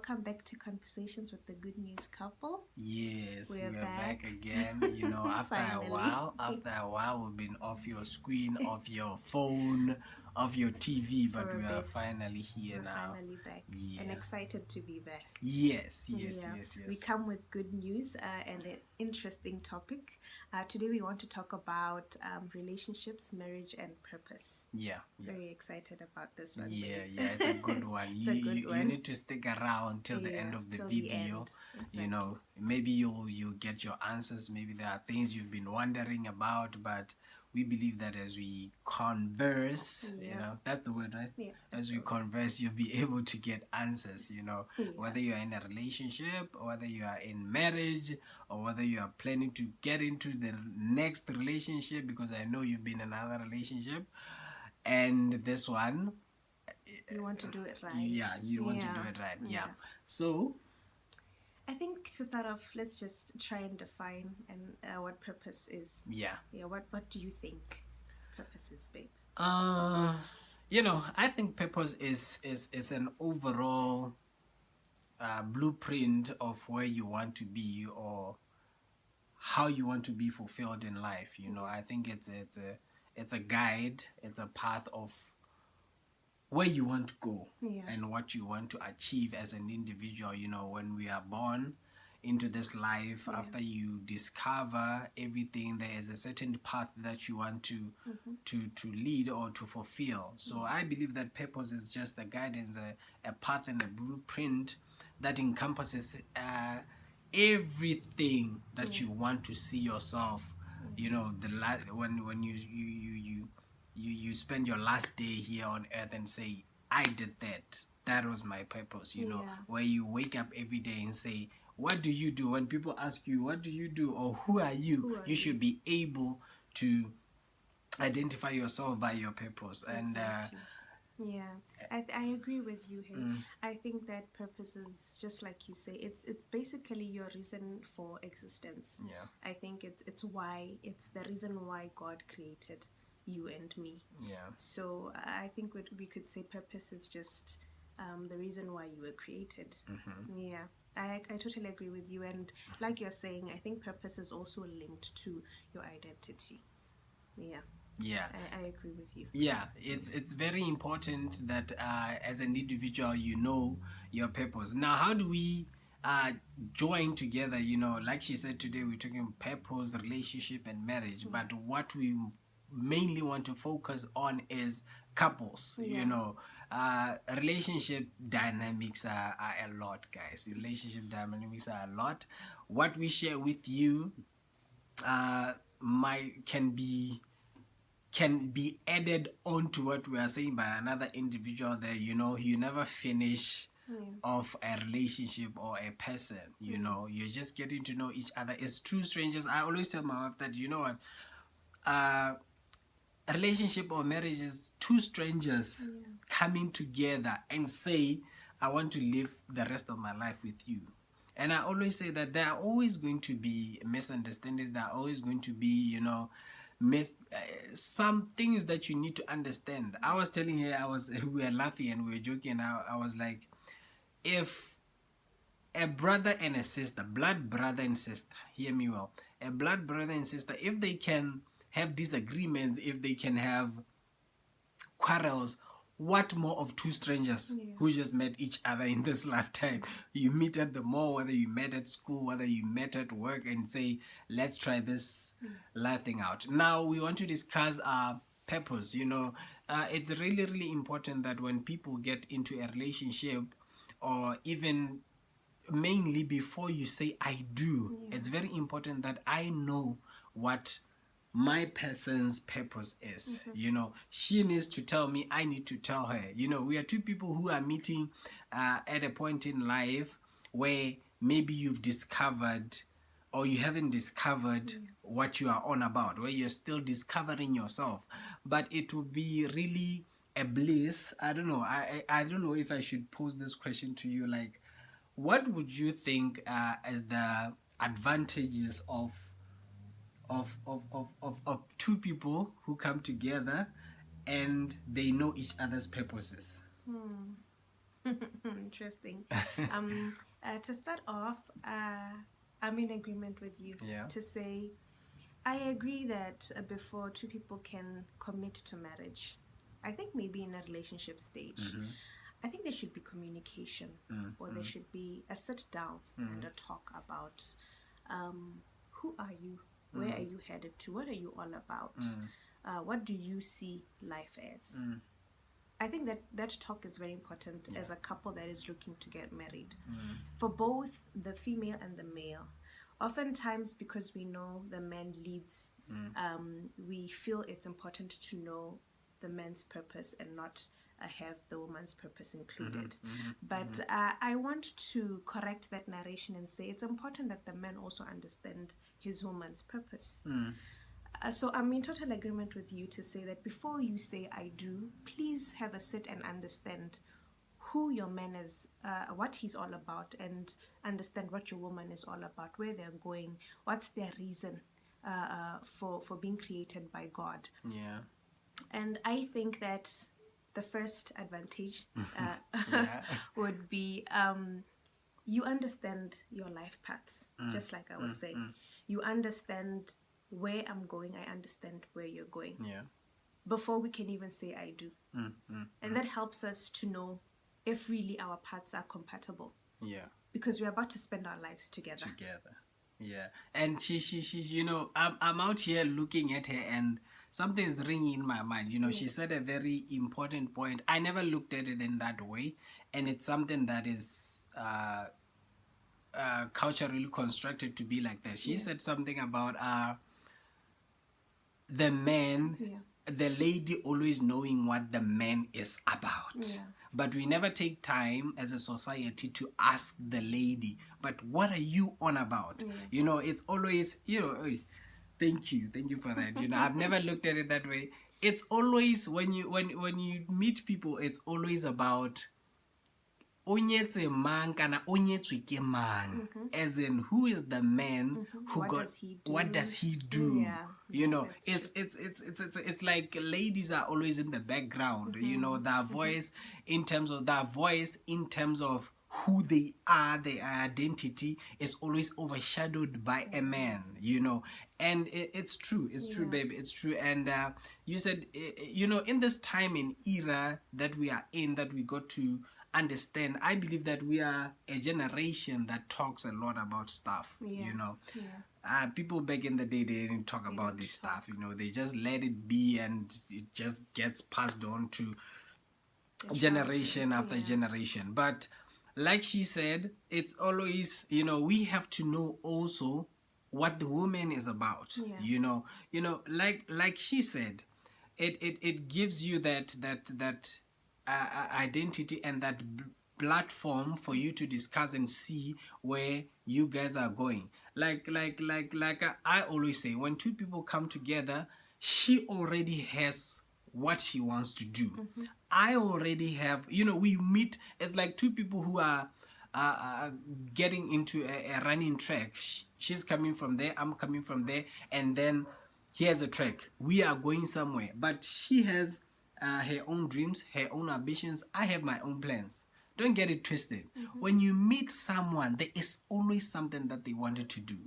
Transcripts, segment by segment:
welcome back to Conversations with the Good News Couple. Yes, we are back. back again. After Finally. after a while, we've been off your screen, off your phone, off your TV, but For a we are bit. finally here We're now. finally back Yeah. and excited to be back. Yes. We come with good news and an interesting topic. Today we want to talk about relationships, marriage, and purpose. Yeah. Very excited about this one. Yeah, babe. it's a good one. It's a good you one. need to stick around till the end of the till video. The end. Exactly. Maybe you'll get your answers. Maybe there are things you've been wondering about, but we believe that as we converse, that's the word, right? Yeah, as we converse, you'll be able to get answers, whether you are in a relationship, or whether you are in marriage, or whether you are planning to get into the next relationship, because I know you've been in another relationship, and this one, you want to do it right. Yeah, you want to do it right. Yeah. So I think to start off, let's just try and define what purpose is. Yeah. What do you think purpose is, babe? I think purpose is an overall blueprint of where you want to be, or how you want to be fulfilled in life. I think it's a guide, it's a path of where you want to go, and what you want to achieve as an individual. When we are born into this life, after you discover everything, there is a certain path that you want to lead or to fulfill. So I believe that purpose is just a guidance, a path and a blueprint that encompasses everything that you want to see yourself. When you spend your last day here on earth and say, I did that was my purpose. Where you wake up every day and say, what do you do? When people ask you, what do you do, or who are you, you should be able to identify yourself by your purpose. Exactly. I agree with you here. I think that purpose is just like you say, it's basically your reason for existence. I think it's the reason why God created you and me. So I think what we could say, purpose is just the reason why you were created. I totally agree with you, and like you're saying, I think purpose is also linked to your identity. I agree with you. It's very important that as an individual, you know your purpose. Now, how do we join together? Like she said, today we're talking purpose, relationship, and marriage, but what we mainly want to focus on is couples. Relationship dynamics are a lot, guys. Relationship dynamics are a lot. What we share with you can be added onto what we are saying by another individual there. You never finish of a relationship or a person. You're just getting to know each other. It's two strangers. I always tell my wife that, a relationship or marriage is two strangers coming together and say, I want to live the rest of my life with you. And I always say that there are always going to be misunderstandings. There are always going to be, some things that you need to understand. I was telling her, we were laughing and we were joking. I was like, if a brother and a sister, blood brother and sister, hear me well, a blood brother and sister, if they can have disagreements, if they can have quarrels, what more of two strangers who just met each other in this lifetime? You meet at the mall, whether you met at school, whether you met at work, and say, let's try this life thing out. Now, we want to discuss our purpose. It's really, really important that when people get into a relationship, or even mainly before you say I do, it's very important that I know what my person's purpose is. She needs to tell me, I need to tell her. We are two people who are meeting at a point in life where maybe you've discovered or you haven't discovered what you are on about, where you're still discovering yourself. But it would be really a bliss. I don't know. I don't know if I should pose this question to you. Like, what would you think as the advantages of two people who come together and they know each other's purposes? Interesting. To start off, I'm in agreement with you to say I agree that before two people can commit to marriage, I think maybe in a relationship stage, I think there should be communication, or there should be a sit down and a talk about who are you, where are you headed to, what are you all about, what do you see life as. I think that talk is very important as a couple that is looking to get married. For both the female and the male. Oftentimes, because we know the man leads, we feel it's important to know the man's purpose and not have the woman's purpose included. But I want to correct that narration and say it's important that the man also understand his woman's purpose. So I'm in total agreement with you to say that before you say I do, please have a sit and understand who your man is, what he's all about, and understand what your woman is all about, where they're going, what's their reason for being created by God. Yeah. And I think that the first advantage would be you understand your life paths, just like I was saying. You understand where I'm going, I understand where you're going. Yeah. Before we can even say I do. And that helps us to know if really our paths are compatible. Yeah. Because we're about to spend our lives together. Yeah. And she you know, I'm out here looking at her and something's ringing in my mind. You know, she said a very important point. I never looked at it in that way. And it's something that is culturally constructed to be like that. She said something about the man, the lady always knowing what the man is about. But we never take time as a society to ask the lady, but what are you on about? You know, it's always, you know, thank you for that. You know, I've never looked at it that way. It's always when you meet people, it's always about onyetse mang kana onyetswe ke mang, as in who is the man who what does he do? You know, it's like ladies are always in the background. You know, their voice in terms of who they are, their identity is always overshadowed by a man, you know. And it's true, baby, it's true. And you said, you know, in this time and era that we are in, that we got to understand, I believe that we are a generation that talks a lot about stuff, you know. People back in the day, they didn't talk about this stuff, you know. They just let it be, and it just gets passed on to generation after generation. But like she said, it's always, you know, we have to know also what the woman is about. You know, like she said, it gives you that identity and that platform for you to discuss and see where you guys are going. Like I always say, when two people come together, she already has what she wants to do. I already have, you know, we meet as like two people who are getting into a running track. She's coming from there, I'm coming from there, and then here's a track. We are going somewhere, but she has her own dreams, her own ambitions. I have my own plans. Don't get it twisted. When you meet someone, there is always something that they wanted to do.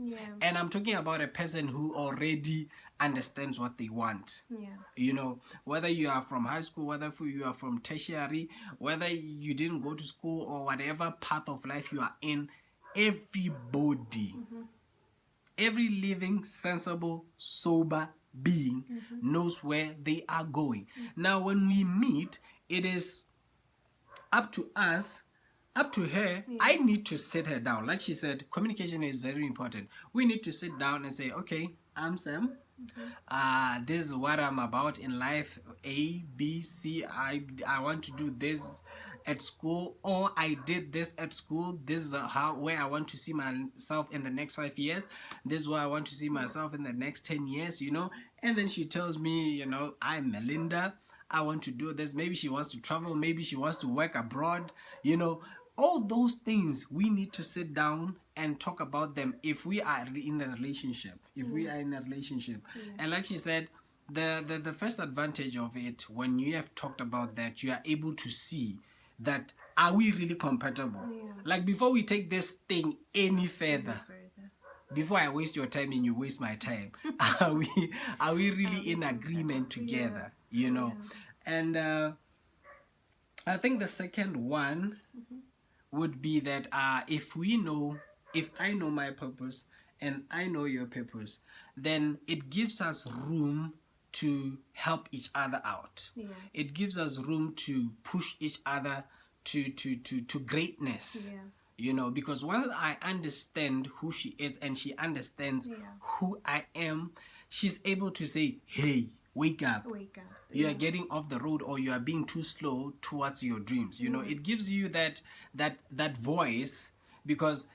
And I'm talking about a person who already understands what they want. You know, whether you are from high school, whether you are from tertiary, whether you didn't go to school, or whatever path of life you are in, everybody, every living, sensible, sober being knows where they are going. Now, when we meet, it is up to us, up to her. I need to sit her down. Like she said, communication is very important. We need to sit down and say, okay, I'm Sam. This is what I'm about in life. A, B, C. I want to do this at school, or I did this at school. This is where I want to see myself in the next 5 years. This is where I want to see myself in the next 10 years, you know. And then she tells me, you know, I'm Melinda, I want to do this. Maybe she wants to travel, maybe she wants to work abroad, you know. All those things, we need to sit down and talk about them if we are in a relationship. And like she said, the first advantage of it, when you have talked about that, you are able to see that are we really compatible? Like, before we take this thing any further, before I waste your time and you waste my time, are we really in agreement together? You know? And I think the second one would be that if I know my purpose and I know your purpose, then it gives us room to help each other out. It gives us room to push each other to greatness. You know, because once I understand who she is and she understands who I am, she's able to say, hey, wake up. You are getting off the road, or you are being too slow towards your dreams. You know, it gives you that voice, because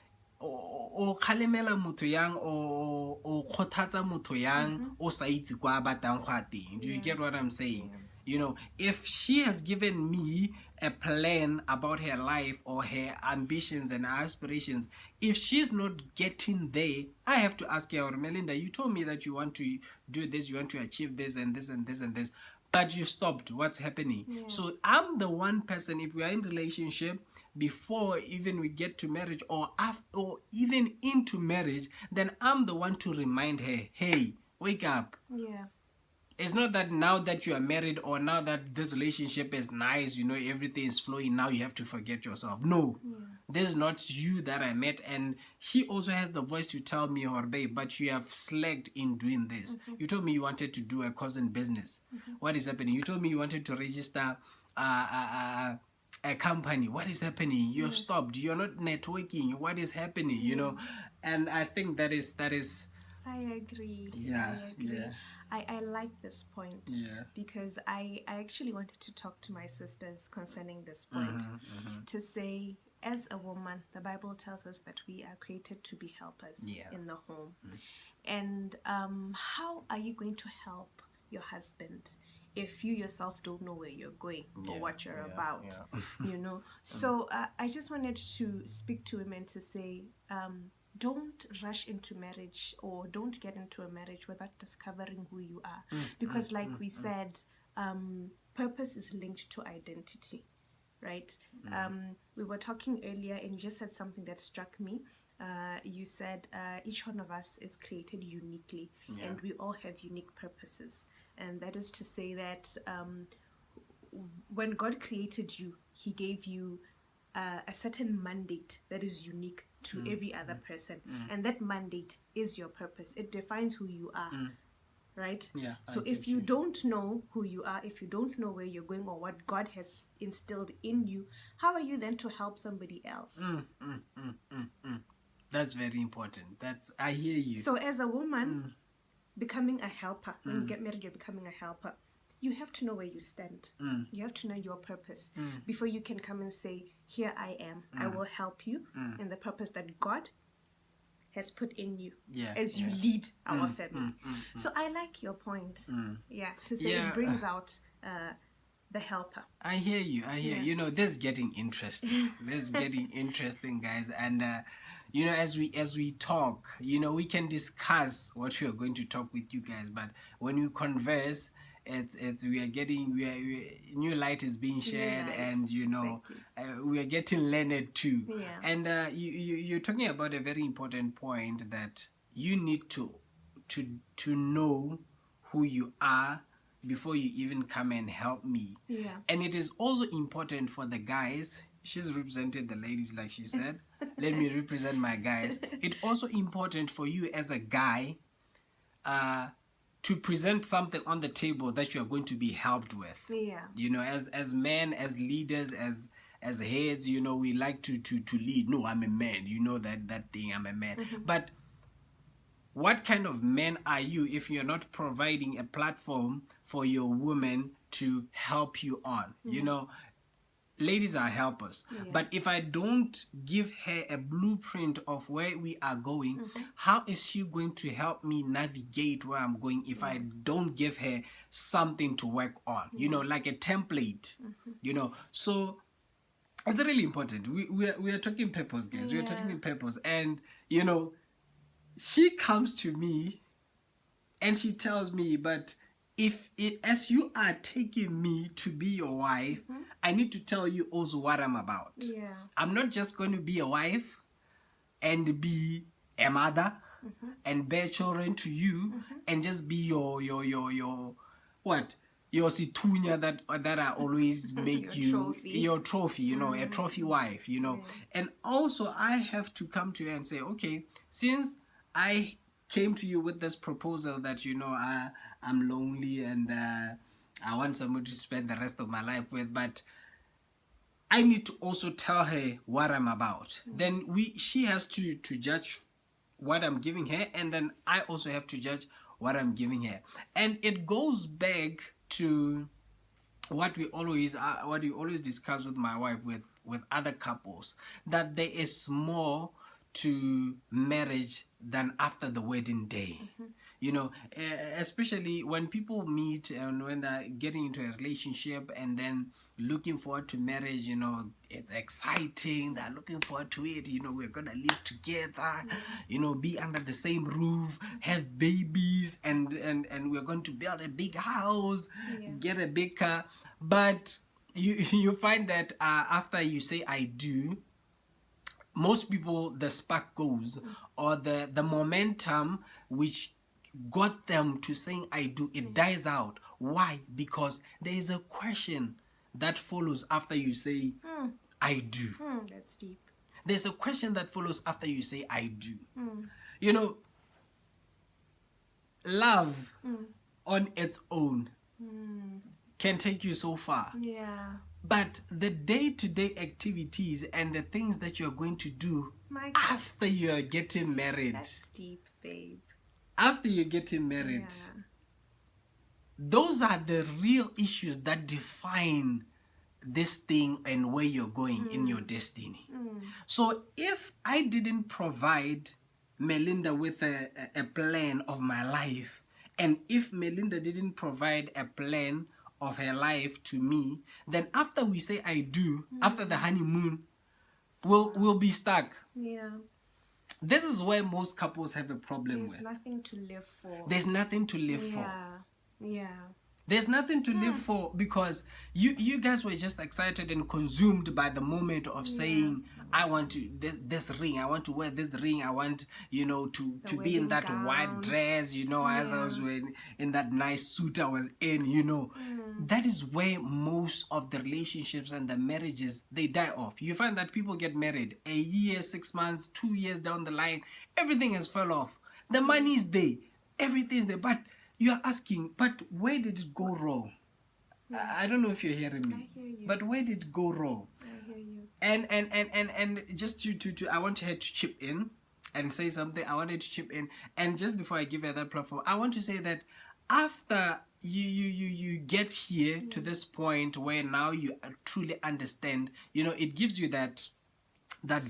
o khalemela motho yang o khothatsa motho yang o sa itse kwa batang go teng. Do you get what I'm saying? You know, if she has given me a plan about her life or her ambitions and aspirations, if she's not getting there, I have to ask her, Melinda, you told me that you want to do this, you want to achieve this and this and this and this, but you stopped. What's happening? So I'm the one person, if we are in relationship, before even we get to marriage or after, or even into marriage, then I'm the one to remind her, hey, wake up. It's not that now that you are married or now that this relationship is nice, you know, everything is flowing, now you have to forget yourself. No, this is not you that I met. And she also has the voice to tell me, or babe, but you have slacked in doing this. You told me you wanted to do a cousin business. What is happening? You told me you wanted to register a company. What is happening? You have stopped. You're not networking. What is happening? You know, and I think that is. I agree. Yeah. I agree. I like this point because I actually wanted to talk to my sisters concerning this point, to say, as a woman, the Bible tells us that we are created to be helpers in the home. And how are you going to help your husband if you yourself don't know where you're going or what you're about? You know? So I just wanted to speak to women to say, don't rush into marriage, or don't get into a marriage without discovering who you are. Because like we said, purpose is linked to identity, right? We were talking earlier and you just said something that struck me. You said each one of us is created uniquely and we all have unique purposes. And that is to say that when God created you, he gave you a certain mandate that is unique to every other person, and that mandate is your purpose. It defines who you are, right? So if you don't know who you are, if you don't know where you're going or what God has instilled in you, how are you then to help somebody else? That's very important. I hear you. So as a woman, becoming a helper, when you get married, you're becoming a helper. You have to know where you stand. You have to know your purpose before you can come and say, here I am. I will help you in the purpose that God has put in you as you lead our family. So I like your point. To say it brings out the helper. I hear you. You know, this is getting interesting. Guys. And you know, as we talk, you know, we can discuss what we are going to talk with you guys, but when we converse, we are new light is being shed, and you know, we are getting learned too. And you're talking about a very important point, that you need to know who you are before you even come and help me. And it is also important for the guys. She's represented the ladies, like she said. Let me represent my guys. It's also important for you as a guy to present something on the table that you are going to be helped with. You know, as men, as leaders, as heads, you know, we like to lead. No, I'm a man. You know that thing, I'm a man. But what kind of man are you if you're not providing a platform for your woman to help you on? You know, ladies are helpers. But if I don't give her a blueprint of where we are going, how is she going to help me navigate where I'm going if I don't give her something to work on? You know, like a template. You know, so it's really important. We are talking purpose, guys. We are talking purpose. And, you know, she comes to me and she tells me, but as you are taking me to be your wife, I need to tell you also what I'm about. Yeah. I'm not just going to be a wife and be a mother and bear children to you and just be your what? Your situnya that I always make your trophy, you know, a trophy wife, you know. And also I have to come to you and say, okay, since I came to you with this proposal that, you know, I'm lonely and I want someone to spend the rest of my life with, but I need to also tell her what I'm about. Then she has to judge what I'm giving her, and then I also have to judge what I'm giving her. And it goes back to what we always discuss with my wife, with other couples, that there is more to marriage than after the wedding day. You know, especially when people meet and when they're getting into a relationship and then looking forward to marriage, you know, it's exciting. They're looking forward to it. You know, we're going to live together, you know, be under the same roof, have babies, and we're going to build a big house, get a big car. But you find that after you say I do, most people, the spark goes, or the momentum which got them to saying I do, it dies out. Why? Because there is a question that follows after you say I do. That's deep. There's a question that follows after you say I do. You know, love on its own can take you so far. Yeah. But the day-to-day activities and the things that you're going to do after you're getting married. That's deep, babe. After you're getting married, those are the real issues that define this thing and where you're going in your destiny. So if I didn't provide Melinda with a plan of my life, and if Melinda didn't provide a plan of her life to me, then after we say I do, after the honeymoon, we'll be stuck. Yeah. This is where most couples have a problem with. There's nothing to live for. There's nothing to live for. Yeah. There's nothing to live for, because you guys were just excited and consumed by the moment of saying, I want to this ring, I want to wear this ring, I want, you know, to be in that white dress, you know, as I was wearing in that nice suit I was in, you know. That is where most of the relationships and the marriages, they die off. You find that people get married a year, 6 months, 2 years down the line, everything has fell off. The money is there, everything is there, but you are asking, but where did it go wrong? I don't know if you're hearing me. I hear you. But where did it go wrong? I hear you. And just to I want her to chip in and say something. I wanted to chip in. And just before I give her that platform, I want to say that after you get here to this point where now you truly understand, you know, it gives you that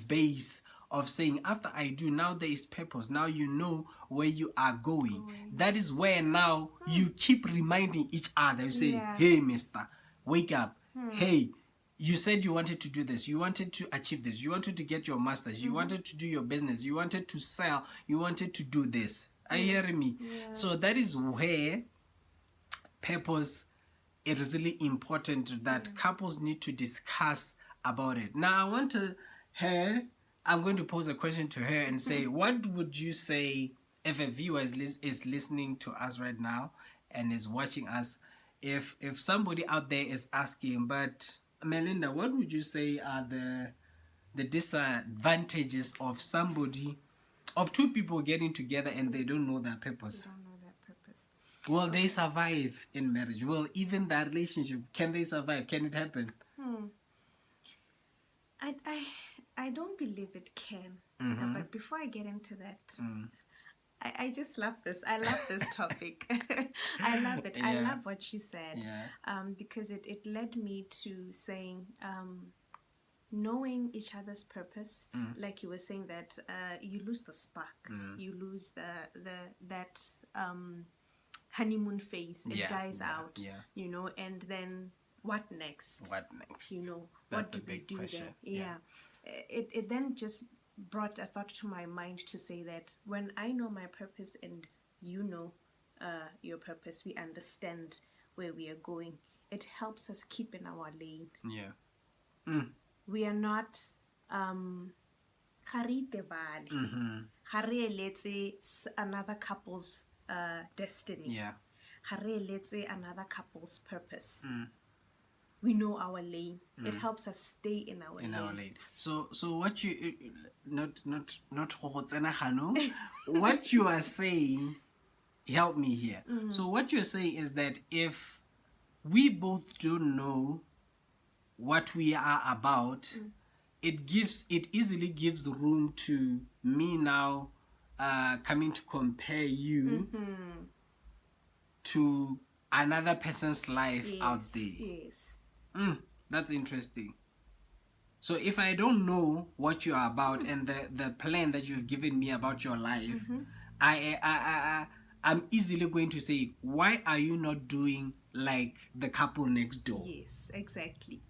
base of saying, after I do, now there is purpose. Now you know where you are going. That is where now you keep reminding each other. You say, hey, mister, wake up. Hey, you said you wanted to do this. You wanted to achieve this. You wanted to get your master's. You wanted to do your business. You wanted to sell. You wanted to do this. Are you hearing me? So that is where purpose, it is really important that couples need to discuss about it. Now, I want I'm going to pose a question to her and say, what would you say if a viewer is listening to us right now and is watching us? If somebody out there is asking, but Melinda, what would you say are the disadvantages of two people getting together and they don't know their purpose? They don't know their purpose. Will they survive in marriage? Will even that relationship, can they survive? Can it happen? I don't believe it can. But before I get into that, I just love this. I love this topic. I love it. I love what you said. Because it led me to saying, knowing each other's purpose, like you were saying, that you lose the spark, you lose that honeymoon phase. It dies out, you know, and then what next? You know, that's what do we do question. there? It then just brought a thought to my mind to say that when I know my purpose and you know your purpose, we understand where we are going, it helps us keep in our lane. Yeah. We are not ga re itebale, ga re eletse another couple's destiny, ga re eletse another couple's purpose. We know our lane. It helps us stay in our lane. So what you not what you are saying, help me here. So what you're saying is that if we both don't know what we are about, it easily gives room to me now coming to compare you to another person's life out there. Yes. That's interesting. So if I don't know what you are about and the plan that you've given me about your life, I'm easily going to say, why are you not doing like the couple next door? Yes, exactly.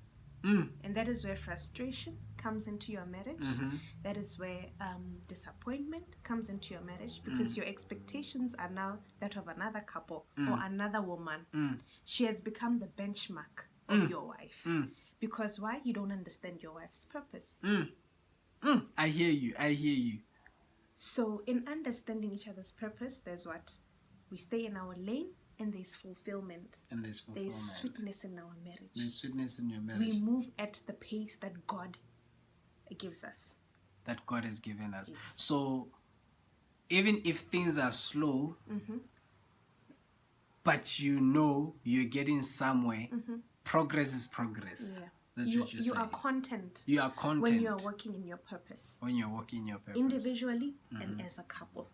And that is where frustration comes into your marriage. That is where disappointment comes into your marriage, because your expectations are now that of another couple or another woman. She has become the benchmark of your wife. Because why? You don't understand your wife's purpose. I hear you. So in understanding each other's purpose, there's what? We stay in our lane, and there's fulfillment. There's sweetness in our marriage. There's sweetness in your marriage. We move at the pace that God gives us. That God has given us. Yes. So even if things are slow, but you're getting somewhere, progress is progress. Yeah. That's what you're saying. You are content. You are content. When you are working in your purpose. Individually and as a couple.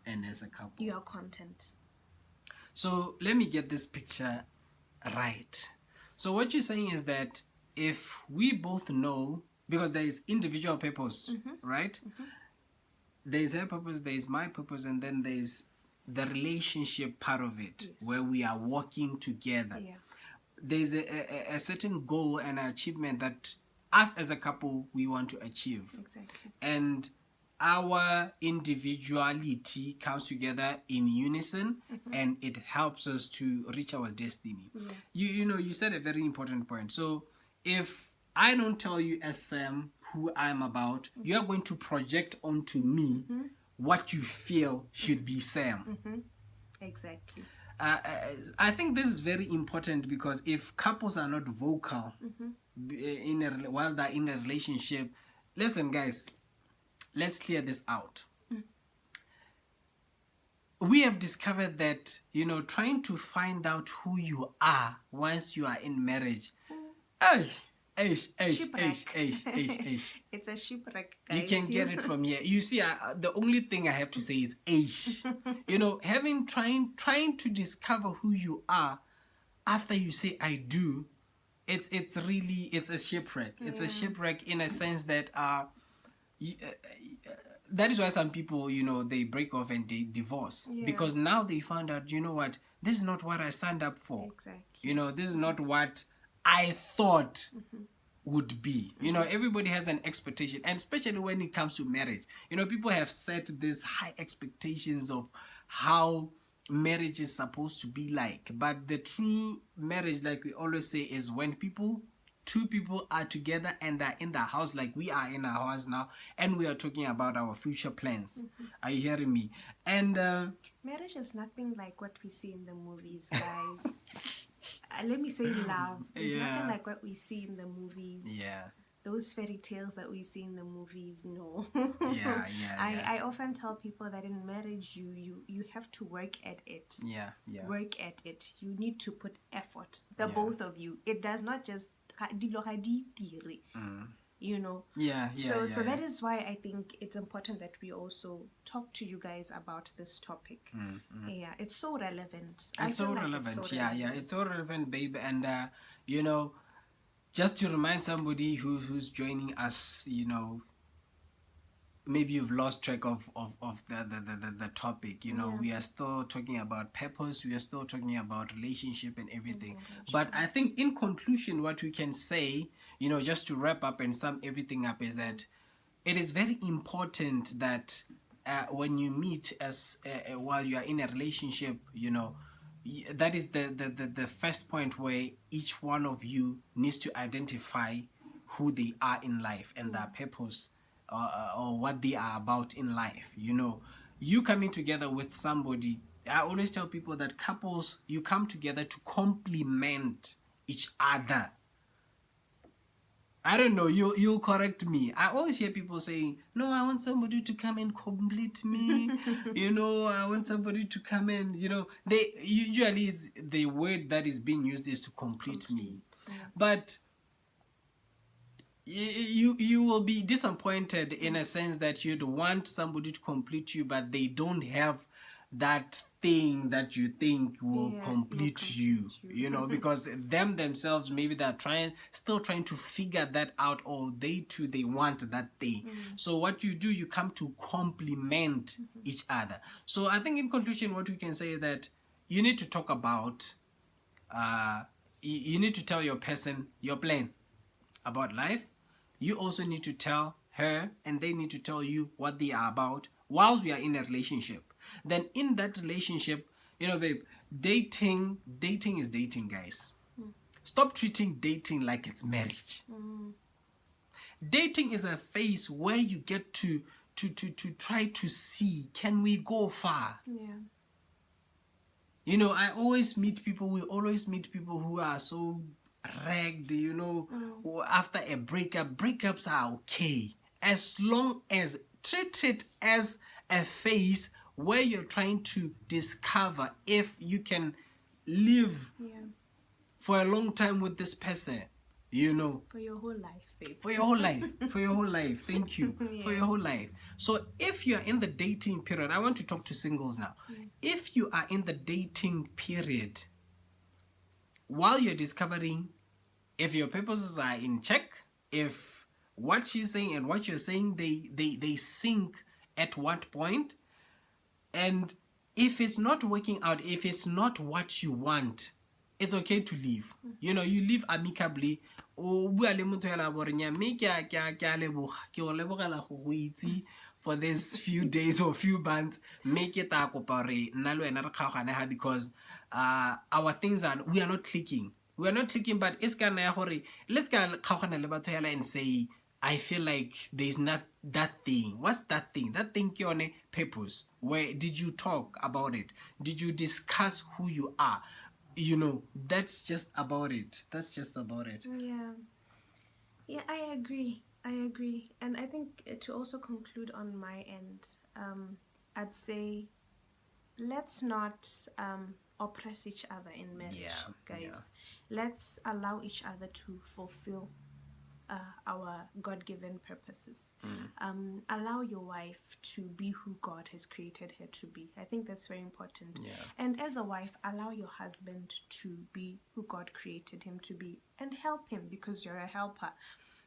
You are content. So let me get this picture right. So what you're saying is that if we both know, because there is individual purpose, right? There is her purpose, there is my purpose, and then there is the relationship part of it, where we are working together. Yeah. There's a certain goal and achievement that us as a couple we want to achieve. Exactly. And our individuality comes together in unison, and it helps us to reach our destiny. You said a very important point. So if I don't tell you as Sam who I'm about, you are going to project onto me what you feel should be Sam. Exactly. I think this is very important, because if couples are not vocal while they're in a relationship, listen guys, let's clear this out. We have discovered that, trying to find out who you are once you are in marriage, It's a shipwreck, guys. You can get it from here. You see, the only thing I have to say is age. Trying to discover who you are after you say I do, it's a shipwreck. It's a shipwreck in a sense that that is why some people, they break off and they divorce, because now they found out, what, this is not what I signed up for. Exactly. This is not what I thought would be. Everybody has an expectation, and especially when it comes to marriage. People have set these high expectations of how marriage is supposed to be like. But the true marriage, like we always say, is when two people are together and are in the house, like we are in our house now, and we are talking about our future plans. Are you hearing me? And marriage is nothing like what we see in the movies, guys. Let me say love. It's nothing like what we see in the movies. Yeah. Those fairy tales that we see in the movies, no. I often tell people that in marriage, you have to work at it. Yeah. Work at it. You need to put effort. Both of you. It does not just So that is why I think it's important that we also talk to you guys about this topic. Yeah, it's so relevant. It's so relevant. It's so relevant, babe. And just to remind somebody who's joining us, maybe you've lost track of the topic. We are still talking about purpose. We are still talking about relationship and everything. But I think in conclusion, what we can say, just to wrap up and sum everything up, is that it is very important that when you meet while you are in a relationship, that is the first point where each one of you needs to identify who they are in life and their purpose, or what they are about in life. You know, you coming together with somebody, I always tell people that couples, you come together to complement each other. I don't know, you'll correct me. I always hear people saying, no, I want somebody to come and complete me. You know, I want somebody to come and, you know, they usually is the word that is being used is to complete me. Yeah. But you will be disappointed in a sense that you'd want somebody to complete you, but they don't have that thing that you think will complete you, you know, because themselves, maybe they're still trying to figure that out, or they want that thing. So what you do, you come to complement each other. So I think in conclusion, what we can say is that you need to talk about, you need to tell your person your plan about life. You also need to tell her, and they need to tell you what they are about whilst we are in a relationship. Then in that relationship, you know, babe, dating is dating, guys. Stop treating dating like it's marriage. Dating is a phase where you get to try to see, can we go far? Yeah. You know, we always meet people who are so ragged, you know, after a breakups are okay, as long as treat it as a phase where you're trying to discover if you can live for a long time with this person, you know, for your whole life, babe. For your whole life. Thank you. For your whole life. So if you're in the dating period, I want to talk to singles now. If you are in the dating period, while you're discovering if your purposes are in check, if what she's saying and what you're saying, they sync at what point, and if it's not working out, if it's not what you want, it's okay to leave. You know, you leave amicably. For this few days or few months, make it because our things we are not clicking. We are not clicking, but it's gonna let's go and say, I feel like there's not that thing. What's that thing? That thing your purpose. Where did you talk about it? Did you discuss who you are? You know, that's just about it. Yeah, I agree. And I think to also conclude on my end, I'd say let's not oppress each other in marriage, guys. Let's allow each other to fulfill our God-given purposes. Allow your wife to be who God has created her to be. I think that's very important. And as a wife, allow your husband to be who God created him to be, and help him because you're a helper,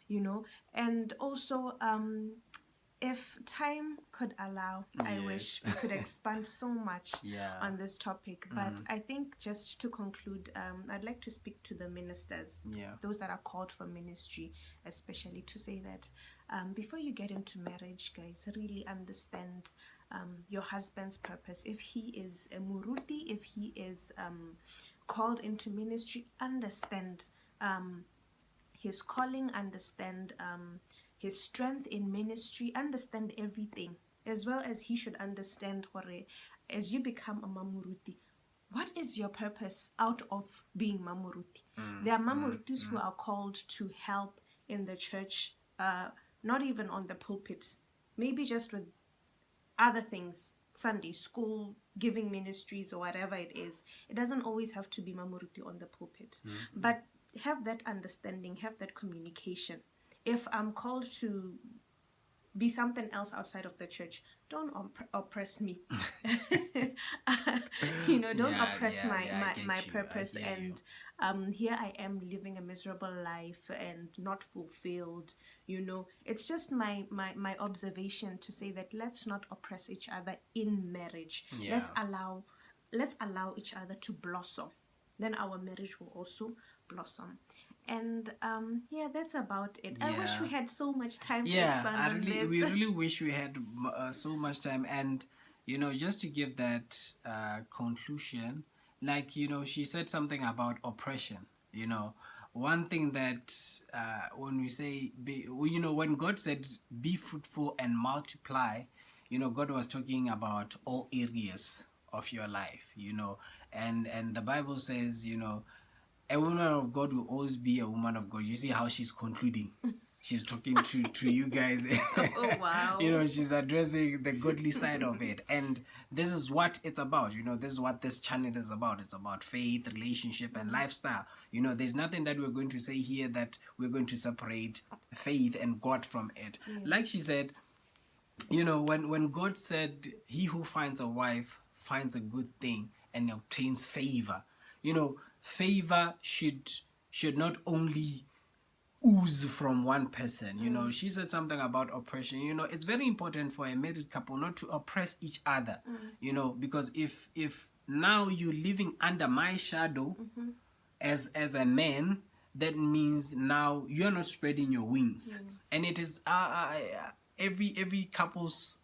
you know. And also, if time could allow, I wish we could expand so much on this topic. But I think just to conclude, I'd like to speak to the ministers, those that are called for ministry, especially, to say that before you get into marriage, guys, really understand your husband's purpose. If he is a muruti, if he is called into ministry, understand his calling, understand his strength in ministry, understand everything, as well as he should understand as you become a mamuruti, what is your purpose out of being mamuruti? There are mamurutis who are called to help in the church, not even on the pulpit, maybe just with other things, Sunday school, giving ministries, or whatever it is. It doesn't always have to be mamuruti on the pulpit, but have that understanding, have that communication. If I'm called to be something else outside of the church, don't oppress me. You know, don't oppress my purpose. And here I am living a miserable life and not fulfilled. You know, it's just my observation to say that let's not oppress each other in marriage. Let's allow each other to blossom. Then our marriage will also blossom. And that's about it. I wish we had so much time to expand on this. We really wish we had so much time. And, you know, just to give that conclusion, like, you know, she said something about oppression. You know, one thing that when we say, you know, when God said, be fruitful and multiply, you know, God was talking about all areas of your life, you know, and the Bible says, you know, a woman of God will always be a woman of God. You see how she's concluding. She's talking to you guys. Oh, wow. You know, she's addressing the godly side of it. And this is what it's about. You know, this is what this channel is about. It's about faith, relationship, and lifestyle. You know, there's nothing that we're going to say here that we're going to separate faith and God from it. Like she said, you know, when God said, he who finds a wife finds a good thing and obtains favor, you know, favor should not only ooze from one person. You know, she said something about oppression. You know, it's very important for a married couple not to oppress each other, you know, because if now you're living under my shadow as a man, that means now you're not spreading your wings. And it is every couple's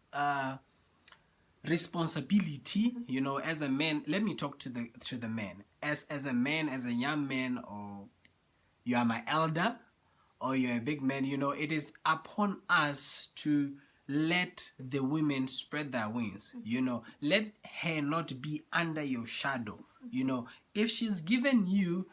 responsibility, you know, as a man. Let me talk to the man, as a man, as a young man, or you are my elder, or you're a big man, you know, it is upon us to let the women spread their wings. You know, let her not be under your shadow. You know, if she's given you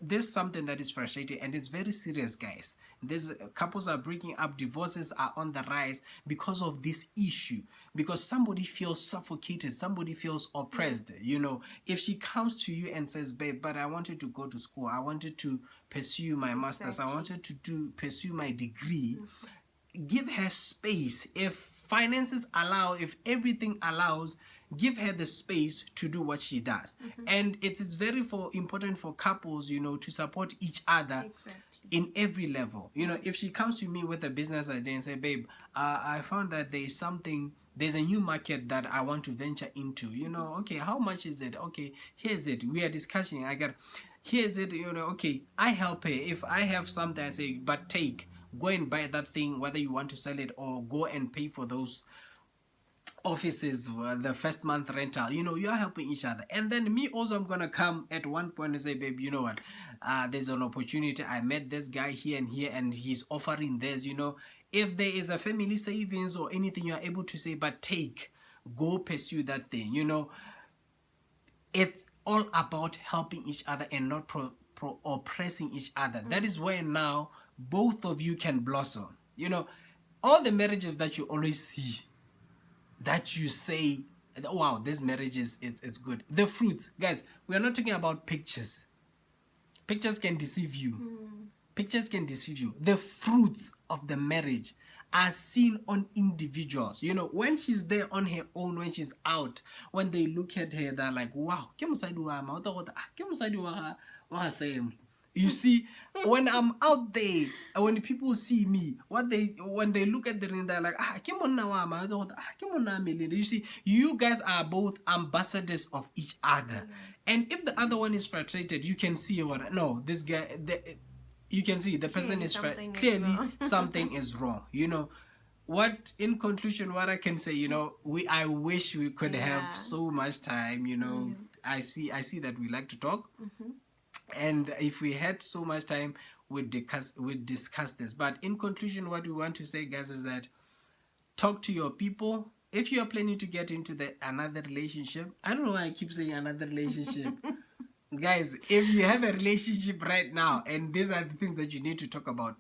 this is something that is frustrating, and it's very serious, guys. There's couples are breaking up, divorces are on the rise because of this issue, because somebody feels suffocated, somebody feels oppressed. You know, if she comes to you and says, babe, but I wanted to go to school, I wanted to pursue my master's, I wanted to pursue my degree, give her space. If finances allow, if everything allows, give her the space to do what she does. And it is very important for couples, you know, to support each other in every level. You know, if she comes to me with a business idea and say, babe, I found that there's a new market that I want to venture into, you know, okay, how much is it? Okay, here's it. We are discussing. Here's it, you know, okay, I help her. If I have something, I say, but go and buy that thing, whether you want to sell it or go and pay for those offices, the first month rental. You know, you are helping each other. And then me also, I'm gonna come at one point and say, babe, you know what, there's an opportunity. I met this guy here and he's offering this. You know, if there is a family savings or anything, you are able to say, but go pursue that thing. You know, it's all about helping each other and not oppressing each other. That is where now both of you can blossom. You know, all the marriages that you always see, that you say, wow, this marriage it's good. The fruits, guys, we are not talking about pictures. Pictures can deceive you. Pictures can deceive you. The fruits of the marriage are seen on individuals. You know, when she's there on her own, when she's out, when they look at her, they're like, wow, you see, when I'm out there, when people see me, when they look at the ring, they're like, you see, you guys are both ambassadors of each other. And if the other one is frustrated, you can see this guy, you can see the person is clearly something is wrong. You know, in conclusion, what I can say, you know, I wish we could have so much time. You know, I see that we like to talk. And if we had so much time, we'd discuss this. But in conclusion, what we want to say, guys, is that talk to your people. If you are planning to get into another relationship, I don't know why I keep saying another relationship. Guys, if you have a relationship right now and these are the things that you need to talk about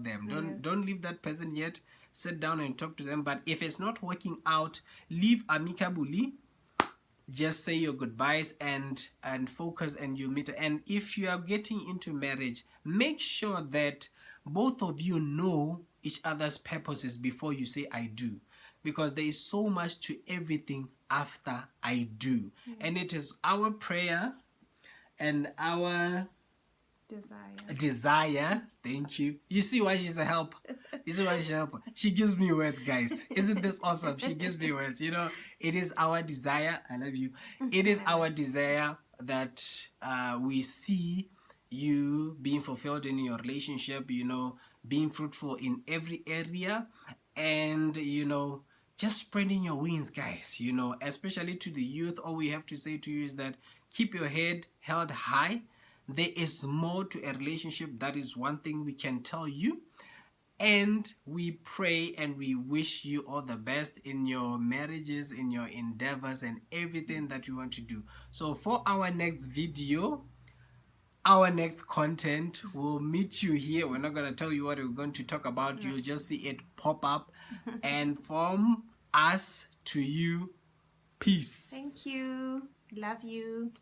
them. Don't leave that person yet. Sit down and talk to them. But if it's not working out, leave amicably. Just say your goodbyes and focus, and you meet. And if you are getting into marriage, make sure that both of you know each other's purposes before you say I do, because there is so much to everything after I do. And it is our prayer and our desire. Thank you. You see why she's a help. She gives me words, guys. Isn't this awesome? She gives me words. You know, it is our desire. I love you. It is our desire that we see you being fulfilled in your relationship, you know, being fruitful in every area, and, you know, just spreading your wings, guys. You know, especially to the youth, all we have to say to you is that keep your head held high. There is more to a relationship. That is one thing we can tell you. And we pray and we wish you all the best in your marriages, in your endeavors, and everything that you want to do. So for our next video, our next content, we'll meet you here. We're not going to tell you what we're going to talk about. You'll just see it pop up. And from us to you, peace. Thank you. Love you.